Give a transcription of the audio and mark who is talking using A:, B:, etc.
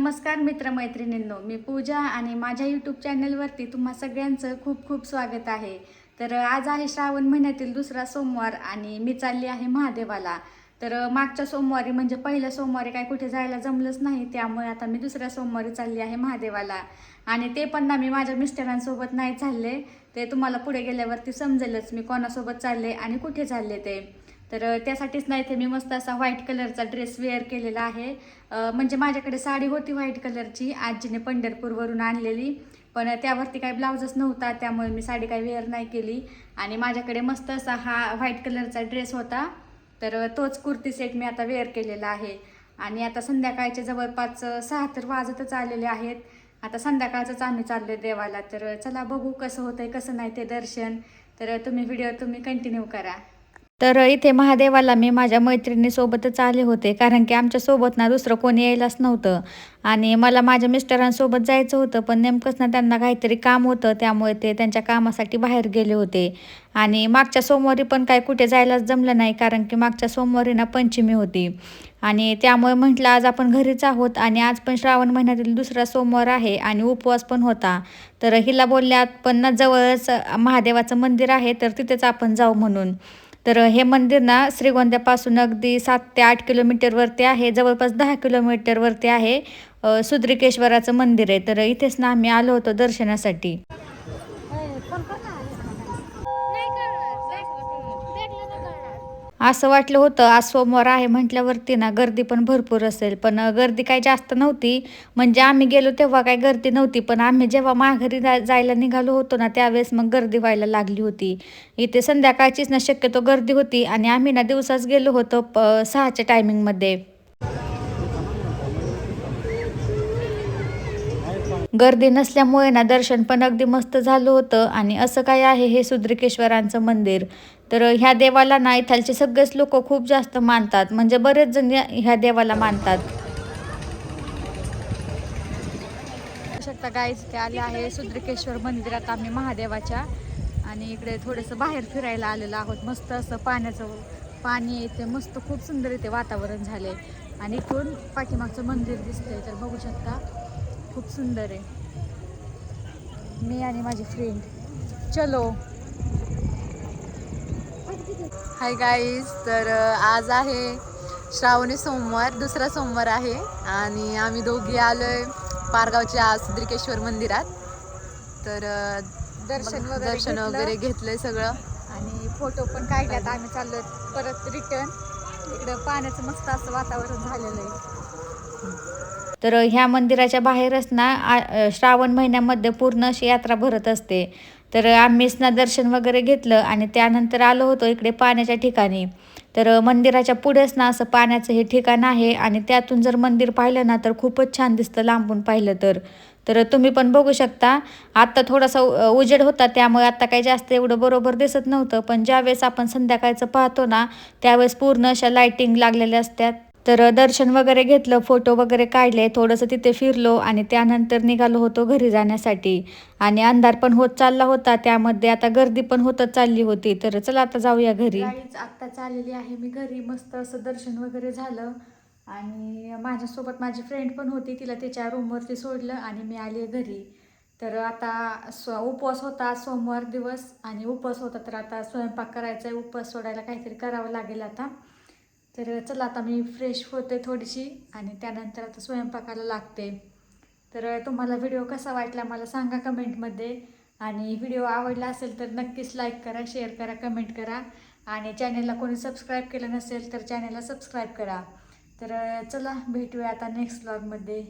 A: नमस्कार मित्रमैत्रिणींनो, मी पूजा आणि माझ्या यूट्यूब चॅनलवरती तुम्हा सगळ्यांचं खूप खूप स्वागत आहे. तर आज आहे श्रावण महिन्यातील दुसरा सोमवार आणि मी चालली आहे महादेवाला. तर मागच्या सोमवारी म्हणजे पहिल्या सोमवारी काय कुठे जायला जमलंच नाही, त्यामुळे आता मी दुसऱ्या सोमवारी चालली आहे महादेवाला. आणि ते पण ना मी माझ्या मिस्टरांसोबत नाही चालले, ते तुम्हाला पुढे गेल्यावरती समजेलच मी कोणासोबत चालले आणि कुठे चालले ते. तर त्यासाठीच नाही ते मी मस्त असा व्हाईट कलरचा ड्रेस वेअर केलेला आहे. म्हणजे माझ्याकडे साडी होती व्हाईट कलरची, आजीने पंढरपूरवरून आणलेली, पण त्यावरती काही ब्लाउजच नव्हता, त्यामुळे मी साडी काही वेअर नाही केली. आणि माझ्याकडे मस्त असा हा व्हाईट कलरचा ड्रेस होता, तर तोच कुर्ती सेट मी आता वेअर केलेला आहे. आणि आता संध्याकाळचे जवळपास 6 तर वाजतच आलेले आहेत. आता संध्याकाळचंच आम्ही चाललो देवाला. तर चला बघू कसं होतंय कसं नाही ते दर्शन. तर तुम्ही कंटिन्यू करा. तर इथे महादेवाला मी माझ्या मैत्रिणीसोबतच आले होते, कारण की आमच्यासोबत ना दुसरं कोणी यायलाच नव्हतं. आणि मला माझ्या मिस्टरांसोबत जायचं होतं, पण नेमकंच ना त्यांना काहीतरी काम होतं, त्यामुळे ते त्यांच्या कामासाठी बाहेर गेले होते. आणि मागच्या सोमवारी पण काय कुठे जायलाच जमलं नाही, कारण की मागच्या सोमवारी ना पंचमी होती. आणि त्यामुळे म्हटलं आज आपण घरीच आहोत आणि आज पण श्रावण महिन्यातील दुसरा सोमवार आहे आणि उपवास पण होता. तर हिला बोलल्यात पण ना जवळच महादेवाचं मंदिर आहे, तर तिथेच आपण जाऊ म्हणून. तर हे मंदिर ना श्रीगोंद्यापासून अगदी 7 ते 8 किलोमीटरवरती आहे, जवळपास 10 किलोमीटरवरती आहे. सुद्रिकेश्वराचं मंदिर आहे. तर इथेच ना आम्ही आलो होतो दर्शनासाठी. असं वाटलं होतं आज सोमवार आहे म्हटल्यावरती ना गर्दी पण भरपूर असेल, पण गर्दी काही जास्त नव्हती. म्हणजे आम्ही गेलो तेव्हा काही गर्दी नव्हती, पण आम्ही जेव्हा माघारी जायला निघालो होतो ना त्यावेळेस मग गर्दी व्हायला लागली होती. इथे संध्याकाळचीच ना शक्यतो गर्दी होती आणि आम्ही ना दिवसाच गेलो होतो 6च्या टायमिंगमध्ये. गर्दी नसल्यामुळे ना दर्शन पण अगदी मस्त झालं होतं. आणि असं काय आहे हे सुद्रिकेश्वरांचं मंदिर. तर ह्या देवाला ना इथालचे सगळेच लोक खूप जास्त मानतात, म्हणजे बरेच जण ह्या देवाला मानतात. शकता गाईज, ते आले आहे सुद्रिकेश्वर मंदिरात आम्ही महादेवाच्या. आणि इकडे थोडंसं बाहेर फिरायला आलेलं आहोत. मस्त असं पाणी येते, मस्त खूप सुंदर इथे वातावरण झाले. आणि इथून पाठीमागचं मंदिर दिसतंय, तर बघू शकता खूप सुंदर आहे. मी आणि माझी फ्रेंड चलो.
B: हाय गाईज, तर आज आहे श्रावणी सोमवार, दुसरा सोमवार आहे आणि आम्ही दोघी आलोय पारगावच्या सुद्रिकेश्वर मंदिरात. तर दर्शन वगैरे घेतलंय सगळं
A: आणि फोटो पण काढल्यात. आम्ही चाललो परत रिटर्न. इकडं पाण्याचं मस्त असं वातावरण झालेलं आहे. तर ह्या मंदिराच्या बाहेरच ना श्रावण महिन्यामध्ये पूर्ण अशी यात्रा भरत असते. तर आम्हीच ना दर्शन वगैरे घेतलं आणि त्यानंतर आलो होतो इकडे पाण्याच्या ठिकाणी. तर मंदिराच्या पुढेच ना असं पाण्याचं हे ठिकाण आहे आणि त्यातून जर मंदिर पाहिलं ना तर खूपच छान दिसतं लांबून पाहिलं तर. तर तुम्ही पण बघू शकता. आत्ता थोडासा उजेड होता, त्यामुळे आत्ता काही जास्त एवढं बरोबर दिसत नव्हतं, पण ज्यावेळेस आपण संध्याकाळचं पाहतो ना त्यावेळेस पूर्ण अशा लाईटिंग लागलेल्या असतात. तर दर्शन वगैरे घेतलं, फोटो वगैरे काढले, थोडंसं तिथे फिरलो आणि त्यानंतर निघालो होतो घरी जाण्यासाठी. आणि अंधार पण होत चालला होता, त्यामध्ये आता गर्दी पण होतच चालली होती. तर चला आता जाऊया घरी. आत्ता चाललेली आहे मी घरी. मस्त असं दर्शन वगैरे झालं आणि माझ्यासोबत माझी फ्रेंड पण होती, तिला तिच्या रूमवरती सोडलं आणि मी आले घरी. तर आता उपवास होता, सोमवार दिवस आणि उपवास होता, तर आता स्वयंपाक करायचा आहे. उपवास सोडायला काहीतरी करावं लागेल आता. तर चला आता मी फ्रेश होते थोडीशी आणि त्यानंतर आता स्वयंपाकाला लागते. तर तुम्हाला व्हिडिओ कसा वाटला मला सांगा कमेंटमध्ये. आणि व्हिडिओ आवडला असेल तर नक्कीच लाईक करा, शेअर करा, कमेंट करा. आणि चॅनलला कोणी सबस्क्राईब केलं नसेल तर चॅनलला सबस्क्राईब करा. तर चला भेटूया आता नेक्स्ट व्लॉगमध्ये.